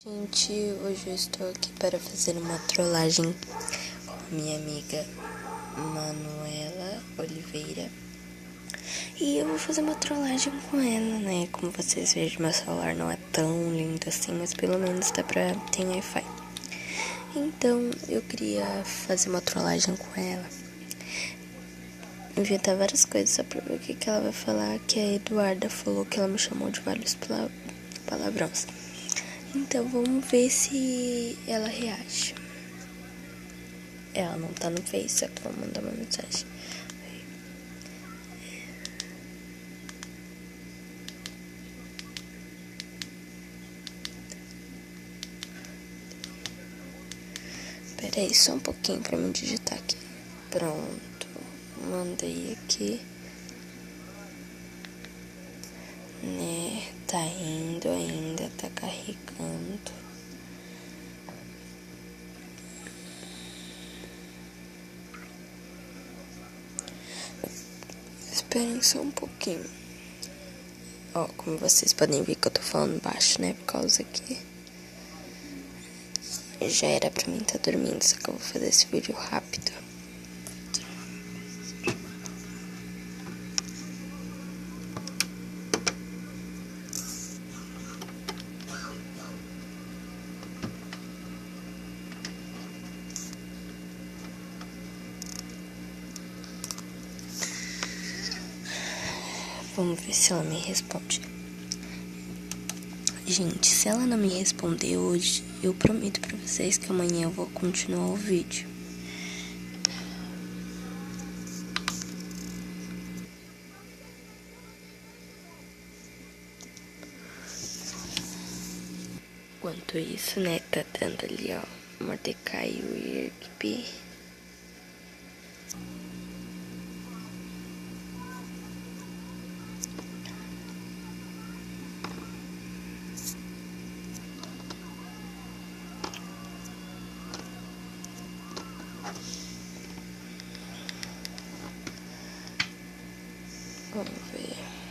Gente, hoje eu estou aqui para fazer uma trollagem com a minha amiga Manuela Oliveira. E eu vou fazer uma trollagem com ela, né? Como vocês veem, meu celular não é tão lindo assim, mas pelo menos dá pra ter Wi-Fi. Então, eu queria fazer uma trollagem com ela. Inventar várias coisas só pra ver o que ela vai falar. Que a Eduarda falou que ela me chamou de vários palavrões. Então vamos ver se ela reage. Ela não tá no Face, só que vou mandar uma mensagem. Pera aí, só um pouquinho pra me digitar aqui. Pronto, mandei aqui. Né, tá indo ainda, tá carregando. Esperem só um pouquinho. Ó, como vocês podem ver que eu tô falando baixo, né? Por causa que já era pra mim estar dormindo, só que eu vou fazer esse vídeo rápido. Vamos ver se ela me responde. Gente, se ela não me responder hoje, eu prometo pra vocês que amanhã eu vou continuar o vídeo. Enquanto isso, né, tá dando ali, ó, Mordecai e o Irgby. Vamos ver.